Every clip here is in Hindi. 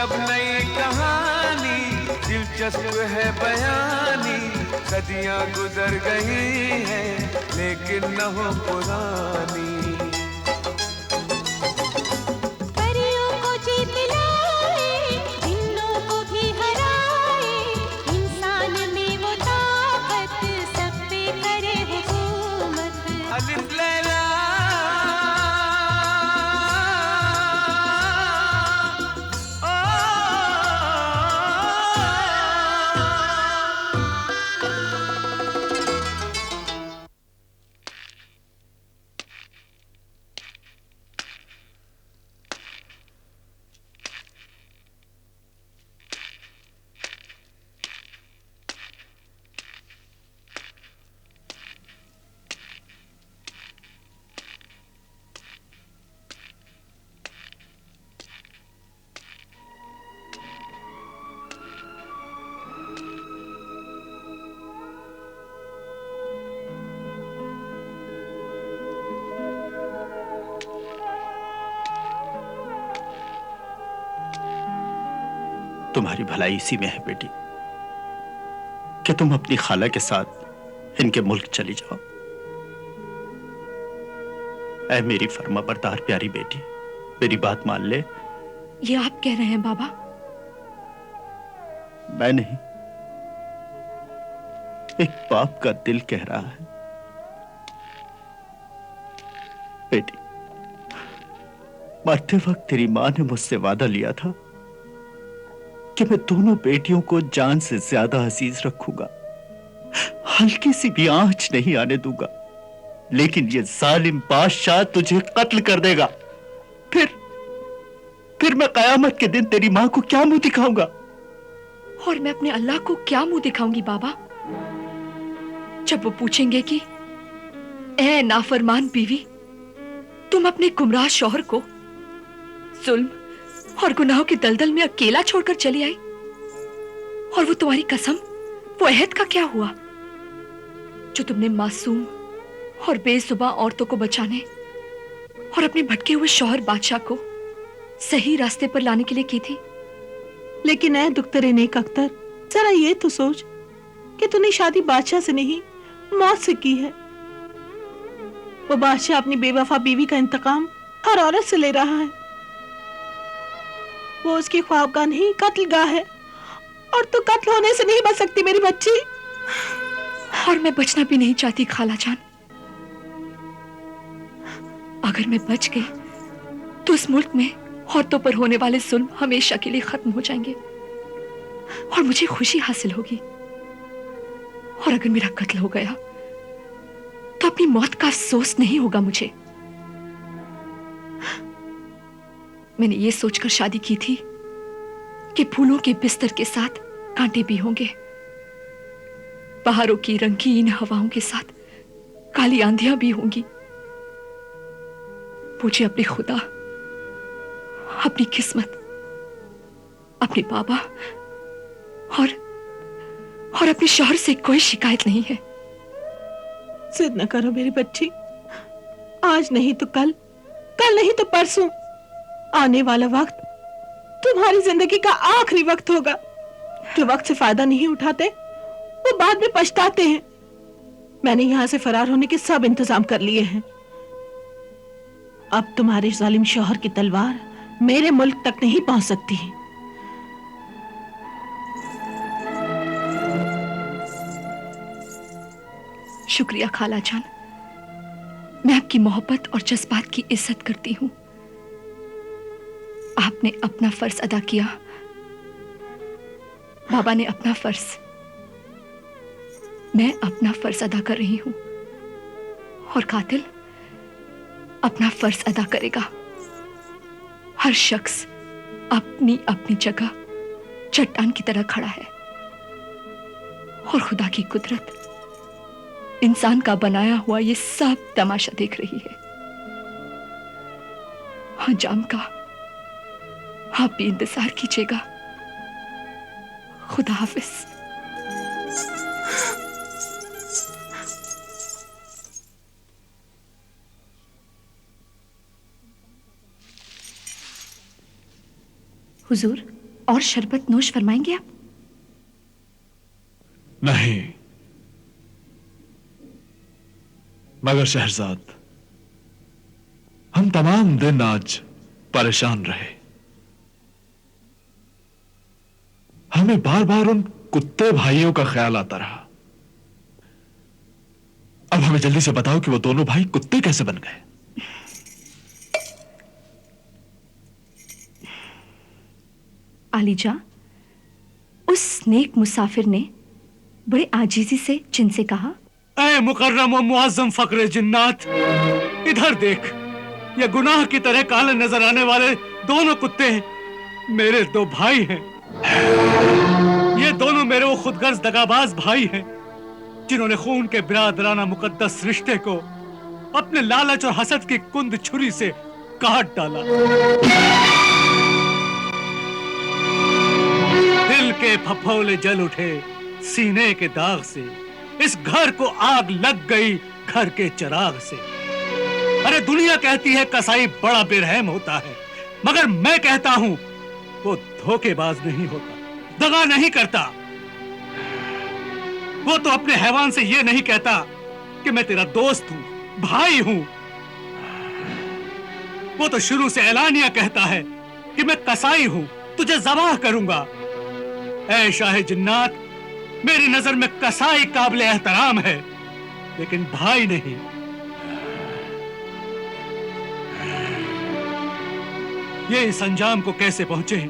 अब नई कहानी, दिलचस्प है बयानी, सदियां गुजर गई हैं लेकिन न हो पुरानी। परियों को जीत लाए, जिन्नों को भी हराए, इंसान में वो ताकत सब पे करे हुकूमत। अलिफ लैला तुम्हारी भलाई इसी में है बेटी कि तुम अपनी खाला के साथ इनके मुल्क चली जाओ। ऐ मेरी फर्माबरदार प्यारी बेटी, मेरी बात मान ले। ये आप कह रहे हैं बाबा? मैं नहीं, एक बाप का दिल कह रहा है। बेटी, मरते वक्त तेरी मां ने मुझसे वादा लिया था कि मैं दोनों बेटियों को जान से ज्यादा अजीज रखूंगा, हल्की सी भी आंच नहीं आने दूंगा। लेकिन ये जालिम बादशाह तुझे कत्ल कर देगा। फिर मैं कयामत के दिन तेरी मां को क्या मुंह दिखाऊंगा? और मैं अपने अल्लाह को क्या मुंह दिखाऊंगी बाबा, जब वो पूछेंगे कि ए नाफरमान बीवी, तुम अपने गुमराह शौहर को जुल्म और गुनाहों के दलदल में अकेला छोड़कर चली आई, और वो तुम्हारी कसम, वो अहद का क्या हुआ जो तुमने मासूम और बेजुबान औरतों को बचाने और अपने भटके हुए शौहर बादशाह को सही रास्ते पर लाने के लिए की थी? लेकिन ऐ दुख्तरे नेक अख्तर, जरा ये तो सोच कि तूने शादी बादशाह से नहीं, मौत से की है। वो बादशाह अपनी बेवफा बीवी का इंतकाम हर औरत से ले रहा है। वो उसकी ख्वाबगाह नहीं, कत्लगाह है, और तू कत्ल होने से नहीं बच सकती मेरी बच्ची। और मैं बचना भी नहीं चाहती खाला जान। अगर मैं बच गई तो इस मुल्क में औरतों पर होने वाले जुल्म हमेशा के लिए खत्म हो जाएंगे और मुझे खुशी हासिल होगी। और अगर मेरा कत्ल हो गया तो अपनी मौत का अफसोस नहीं होगा मुझे। मैंने ये सोचकर शादी की थी कि फूलों के बिस्तर के साथ कांटे भी होंगे, बहारों की रंगीन हवाओं के साथ काली आंधियां भी होंगी। मुझे अपने खुदा, अपनी किस्मत, अपने बाबा और अपने शौहर से कोई शिकायत नहीं है। जिद न करो मेरी बच्ची, आज नहीं तो कल, कल नहीं तो परसों आने वाला वक्त तुम्हारी जिंदगी का आखिरी वक्त होगा। जो वक्त से फायदा नहीं उठाते वो बाद में पछताते हैं। मैंने यहां से फरार होने के सब इंतजाम कर लिए हैं। अब तुम्हारे जालिम शौहर की तलवार मेरे मुल्क तक नहीं पहुंच सकती। शुक्रिया खाला जान, मैं आपकी मोहब्बत और जज्बात की इज्जत करती हूं। आपने अपना फर्ज अदा किया, बाबा ने अपना फर्ज, मैं अपना फर्ज अदा कर रही हूं, और कातिल अपना फर्ज अदा करेगा। हर शख्स अपनी अपनी जगह चट्टान की तरह खड़ा है, और खुदा की कुदरत इंसान का बनाया हुआ ये सब तमाशा देख रही है। अंजाम का आप भी इंतजार कीजिएगा। खुदा हाफिज। हुजूर, और शरबत नोश फरमाएंगे आप? नहीं, मगर शहरजाद, हम तमाम दिन आज परेशान रहे। हमें बार बार उन कुत्ते भाइयों का ख्याल आता रहा। अब हमें जल्दी से बताओ कि वो दोनों भाई कुत्ते कैसे बन गए। आलीजा, उस नेक मुसाफिर ने बड़े आजीजी से जिनसे कहा, ऐ मुकर्रम और मुअज्जम फक्रे जिन्नात, इधर देख, ये गुनाह की तरह काले नजर आने वाले दोनों कुत्ते मेरे दो भाई हैं। ये दोनों मेरे वो खुदगर्ज दगाबाज भाई हैं जिन्होंने खून के बिरादराना मुकद्दस रिश्ते को अपने लालच और हसद की कुंद छुरी से काट डाला। दिल के फफोले जल उठे सीने के दाग से, इस घर को आग लग गई घर के चिराग से। अरे दुनिया कहती है कसाई बड़ा बेरहम होता है, मगर मैं कहता हूं वो धोखेबाज नहीं होता, दगा नहीं करता। वो तो अपने हैवान से ये नहीं कहता कि मैं तेरा दोस्त हूं, भाई हूं। वो तो शुरू से ऐलानिया कहता है कि मैं कसाई हूं, तुझे ज़बाह करूंगा। ऐ शाह जिन्नात, मेरी नजर में कसाई काबिल एहतराम है, लेकिन भाई नहीं। ये इस अंजाम को कैसे पहुंचे,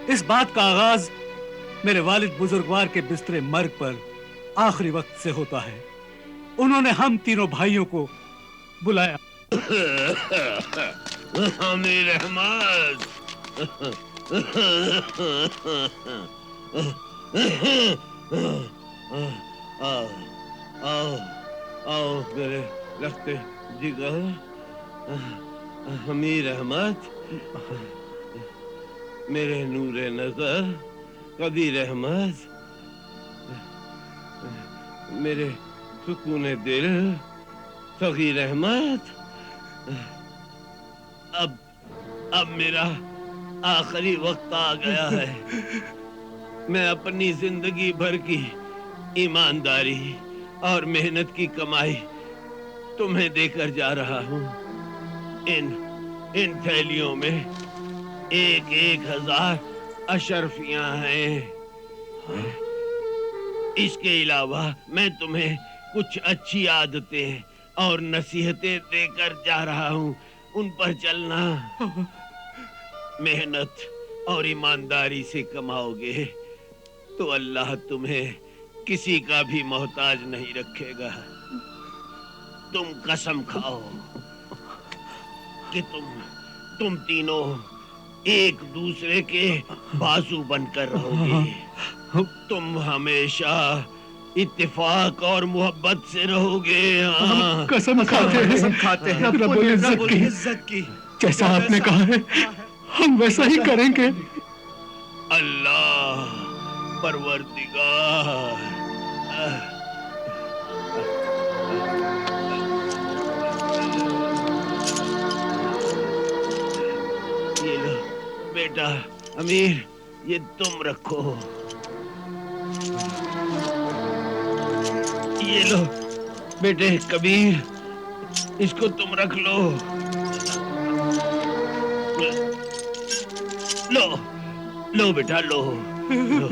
इस बात का आगाज मेरे वालिद बुजुर्गवार के बिस्तरे मर्ग पर आखिरी वक्त से होता है। उन्होंने हम तीनों भाइयों को बुलाया। अमीर अहमद, आओ आओ आओ मेरे रखते जिगर। अमीर अहमद, मेरे नूरे नजर कबीर अहमद, मेरे सुकूने दिल सगीर अहमद। अब मेरा आखिरी वक्त आ गया है। मैं अपनी जिंदगी भर की ईमानदारी और मेहनत की कमाई तुम्हें देकर जा रहा हूँ। इन थैलियों में 1,000 अशरफियां हैं। इसके अलावा मैं तुम्हें कुछ अच्छी आदतें और नसीहतें देकर जा रहा हूँ, उन पर चलना। मेहनत और ईमानदारी से कमाओगे तो अल्लाह तुम्हें किसी का भी मोहताज नहीं रखेगा। तुम कसम खाओ कि तुम तीनों एक दूसरे के बाजू बनकर रहोगे। तुम हमेशा इत्तेफाक और मोहब्बत से रहोगे। हाँ। कसम खाते हैं रब्बुल इज्जत की। जैसा आपने कहा है हम वैसा ही करेंगे। अल्लाह परवरदिगार। ये लो बेटा अमीर, ये तुम रखो। ये लो बेटे कबीर, इसको तुम रख लो। लो लो बेटा लो, लो।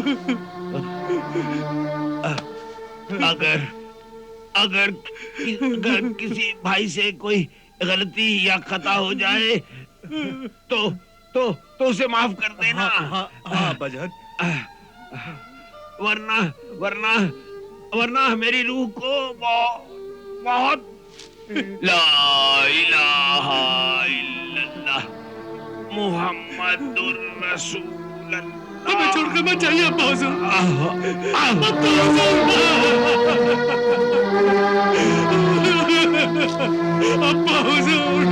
अगर किसी भाई से कोई गलती या खता हो जाए तो उसे माफ कर देना। हाँ बजन। वरना मेरी रूह को बहुत ला इलाहा इल्लल्लाह मुहम्मदुर रसूलुल्लाह। हमें छोड़कर मत जाइए अब्बा हुजूर। अब्बा हुजूर,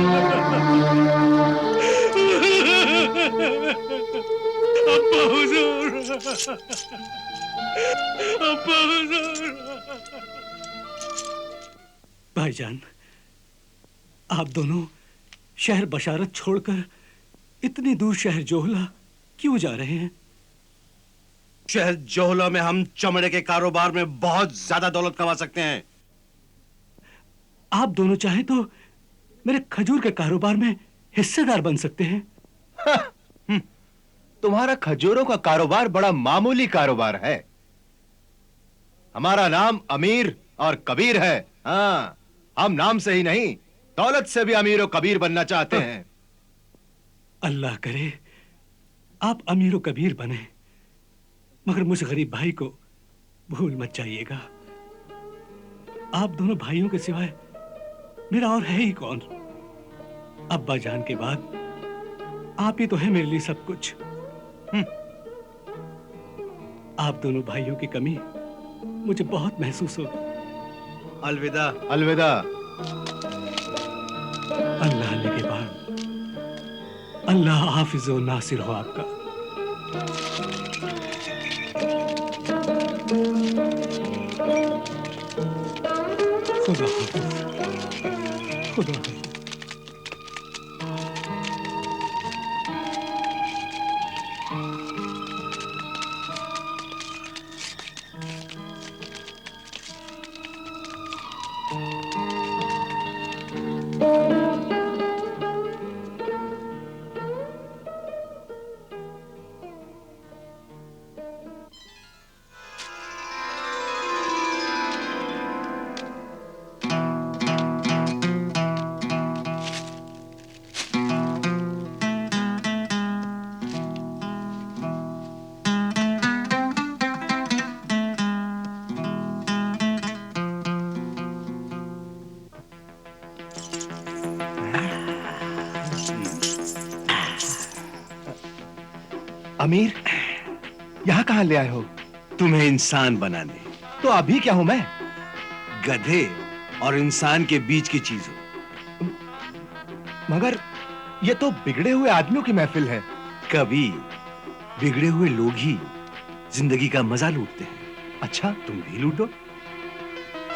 अब्बा हुजूर, अब्बा हुजूर। भाईजान, आप दोनों शहर बशारत छोड़कर इतनी दूर शहर जोहला क्यों जा रहे हैं? शहर जोहला में हम चमड़े के कारोबार में बहुत ज्यादा दौलत कमा सकते हैं। आप दोनों चाहें तो मेरे खजूर के कारोबार में हिस्सेदार बन सकते हैं। तुम्हारा खजूरों का कारोबार बड़ा मामूली कारोबार है। हमारा नाम अमीर और कबीर है। हाँ, हम नाम से ही नहीं, दौलत से भी अमीर और कबीर बनना चाहते हैं। अल्लाह करे आप अमीर कबीर बने, मगर मुझ गरीब भाई को भूल मत जाइएगा। आप दोनों भाइयों के सिवाय मेरा और है ही कौन? अब्बा जान के बाद आप ही तो है मेरे लिए सब कुछ। आप दोनों भाइयों की कमी मुझे बहुत महसूस होगी। अलविदा। अलविदा। अल्लाह के बाद अल्लाह हाफिज व नासिर हो आपका। खुदा हाफिज। खुदा हाफिज। अमीर, यहां कहां ले आए हो? तुम्हें इंसान बनाने। तो अभी क्या हूं मैं? गधे और इंसान के बीच की चीज हो। मगर ये तो बिगड़े हुए आदमियों की महफिल है। कभी बिगड़े हुए लोग ही जिंदगी का मजा लूटते हैं। अच्छा, तुम भी लूटो।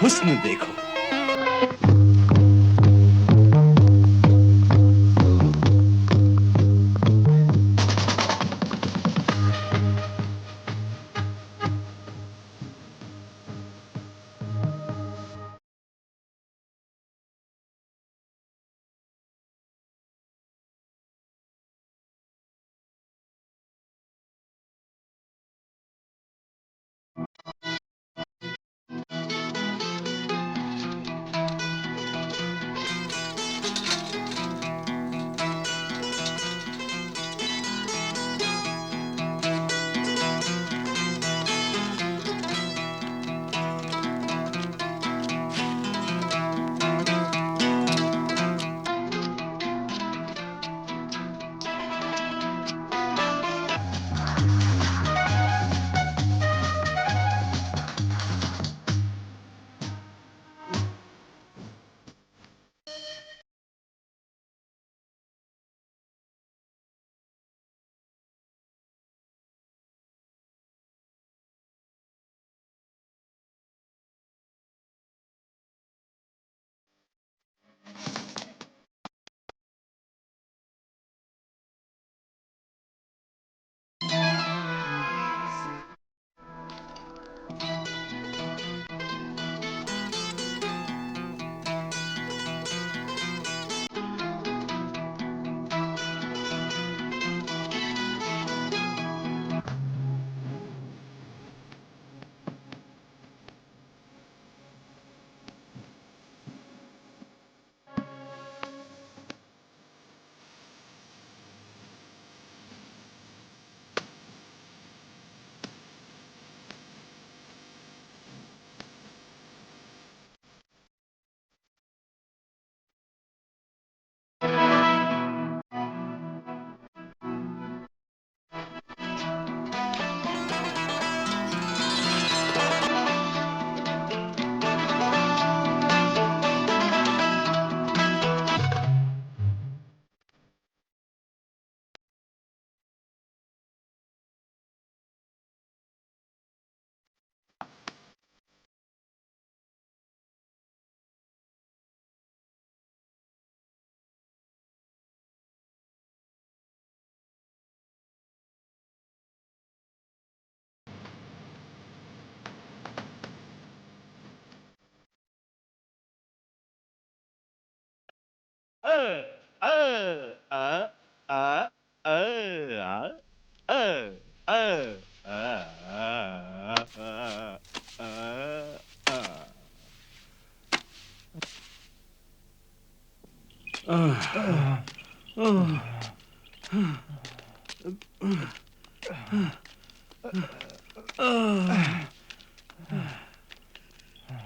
हुस्न देखो।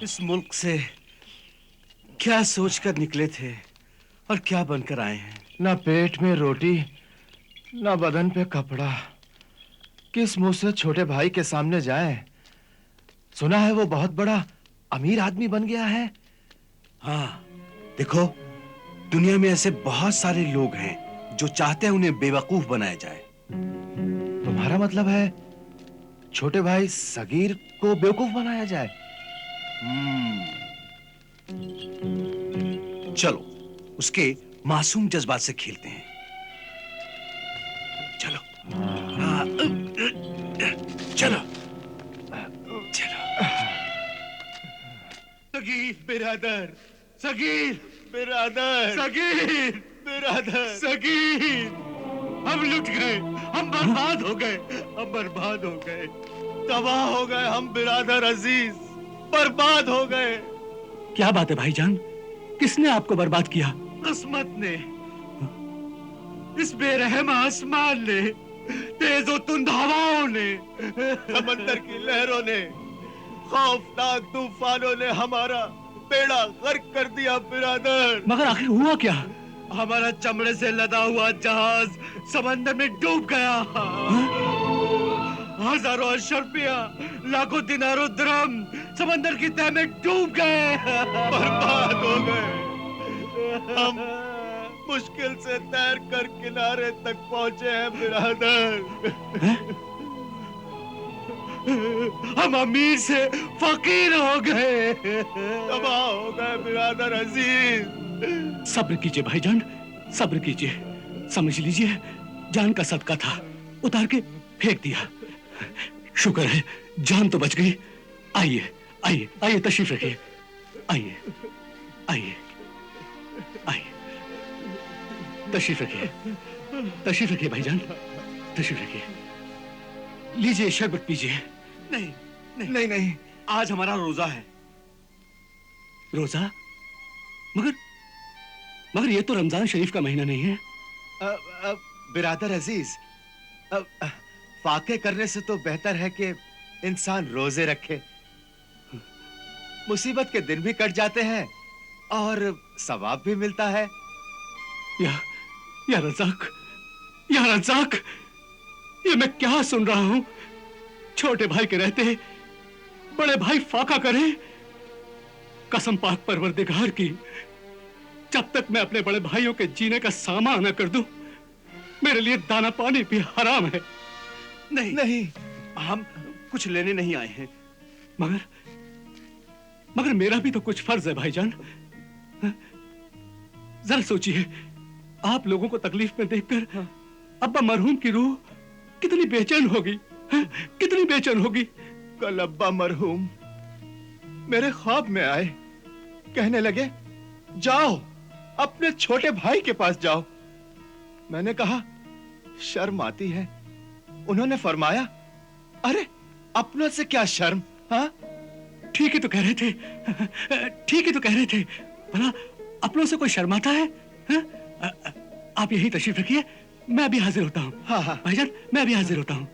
इस मुल्क से क्या सोचकर निकले थे और क्या बनकर आए हैं? ना पेट में रोटी, ना बदन पे कपड़ा। किस मुंह से छोटे भाई के सामने जाएं? सुना है वो बहुत बड़ा अमीर आदमी बन गया है। हाँ, देखो, दुनिया में ऐसे बहुत सारे लोग हैं जो चाहते हैं उन्हें बेवकूफ बनाया जाए। तुम्हारा मतलब है छोटे भाई सगीर को बेवकूफ बनाया जाए? चलो उसके मासूम जज्बात से खेलते हैं। चलो चलो चलो। सगीर बिरादर, सगीर बिरादर, सगीर बिरादर, सगीर। हम लुट गए, हम बर्बाद हो गए, हम बर्बाद हो गए, तबाह हो गए हम बिरादर अजीज, बर्बाद हो गए। क्या बात है भाईजान, किसने आपको बर्बाद किया? किस्मत ने, इस बेरहम आसमान ने, तेज और तुंद हवाओं ने, समंदर की लहरों ने, खौफनाक तूफानों ने हमारा बेड़ा गर्क कर दिया बिरादर। मगर आखिर हुआ क्या? हमारा चमड़े से लदा हुआ जहाज समंदर में डूब गया। हजारों अशरफिया, लाखों दिनारों दिरहम समंदर की तह में डूब गए, बर्बाद हो गए। हम मुश्किल से तैर कर किनारे तक पहुंचे हैं बिरादर। हम अमीर से फकीर हो गए, तबाह हो गए बिरादर अजीज। सब्र कीजिए भाईजान, सब्र कीजिए। समझ लीजिए जान का सदका था, उतार के फेंक दिया। शुक्र है जान तो बच गई। आइए आइए आइए, तशरीफ रखिए। आइए आइए आइए, तशरीफ रखिए, तशरीफ रखिए भाईजान, तशरीफ रखिए। लीजिए शरबत पीजिए। नहीं नहीं नहीं नहीं, आज हमारा रोजा है। रोजा? मगर ये तो रमजान शरीफ का महीना नहीं है। बिरादर अजीज, फाके करने से तो बेहतर है कि इंसान रोजे रखे। मुसीबत के दिन भी कट जाते हैं और सवाब भी मिलता है। या रज़ाक, या रज़ाक, ये मैं क्या सुन रहा हूं? छोटे भाई के रहते बड़े भाई फाका करें? कसम पाक परवरदिगार की, जब तक मैं अपने बड़े भाइयों के जीने का सामान न कर दूं, मेरे लिए दाना पानी भी हराम है। नहीं नहीं, हम कुछ लेने नहीं आए हैं। मगर मेरा भी तो कुछ फर्ज है भाईजान। जरा सोचिए, आप लोगों को तकलीफ में देखकर अब्बा मरहूम की रूह कितनी बेचैन होगी, कितनी बेचैन होगी। कल अब्बा मरहूम मेरे ख्वाब में आए, कहने लगे जाओ अपने छोटे भाई के पास जाओ। मैंने कहा शर्म आती है। उन्होंने फरमाया, अरे अपनों से क्या शर्म? हाँ, ठीक ही तो कह रहे थे, ठीक ही तो कह रहे थे। भला अपनों से कोई शर्माता है? आप यही तशरीफ रखिए, मैं अभी हाजिर होता हूँ। हाँ हाँ भाईजान, मैं अभी हाजिर होता हूँ।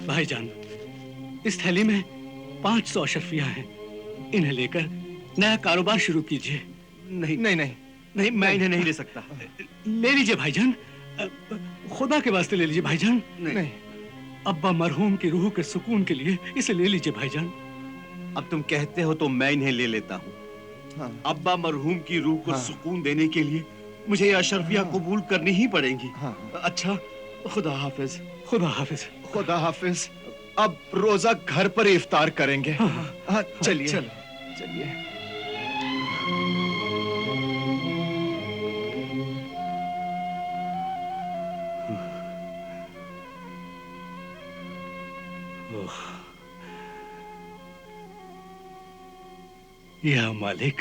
भाईजान, इस थैली में 500 अशरफिया हैं। इन्हें लेकर नया कारोबार शुरू कीजिए। नहीं नहीं नहीं नहीं, मैं इन्हें नहीं ले सकता। ले लीजिए भाईजान, खुदा के वास्ते ले लीजिए भाईजान। नहीं, अब्बा मरहूम की रूह के सुकून के लिए इसे ले लीजिए भाईजान। अब तुम कहते हो तो मैं इन्हें ले लेता हूँ। हाँ। अब्बा मरहूम की रूह को हाँ। सुकून देने के लिए मुझे ये अशरफिया कबूल करनी ही पड़ेंगी। हाँ। अच्छा, खुदा हाफिज। खुदा हाफिज। खुदा हाफिज। अब रोजा घर पर इफ्तार करेंगे। हाँ, चलिए चलिए। या मालिक,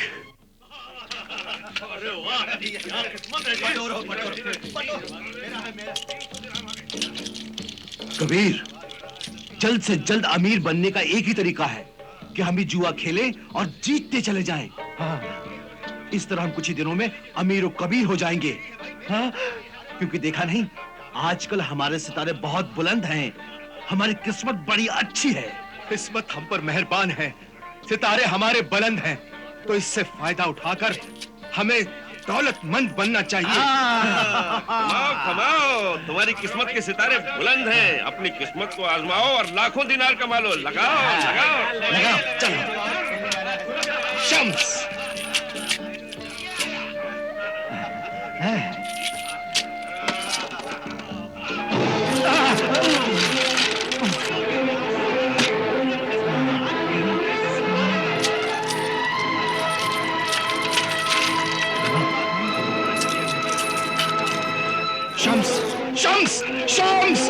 कबीर, जल्द से जल्द अमीर बनने का एक ही तरीका है कि हम ही जुआ खेलें और जीतते चले जाएं। हाँ, इस तरह हम कुछ ही दिनों में अमीर और कबीर हो जाएंगे। हाँ, क्योंकि देखा नहीं, आजकल हमारे सितारे बहुत बुलंद हैं, हमारी किस्मत बड़ी अच्छी है। किस्मत हम पर मेहरबान है, सितारे हमारे बुलंद हैं, तो इससे फायदा उठाकर हमें दौलतमंद बनना चाहिए। कमाओ कमाओ, तुम्हारी किस्मत के सितारे बुलंद हैं। अपनी किस्मत को आजमाओ और लाखों दिनार कमा लो। लगाओ लगाओ लगाओ, चलो। शम्स, शम्स, शम्स।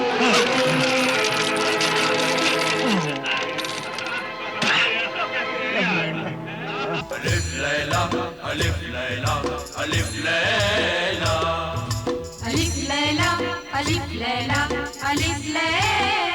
अलिफ लैला, अलिफ लैला, अलिफ लैला, अलिफ लैला, अलिफ लैला, अलिफ लैला।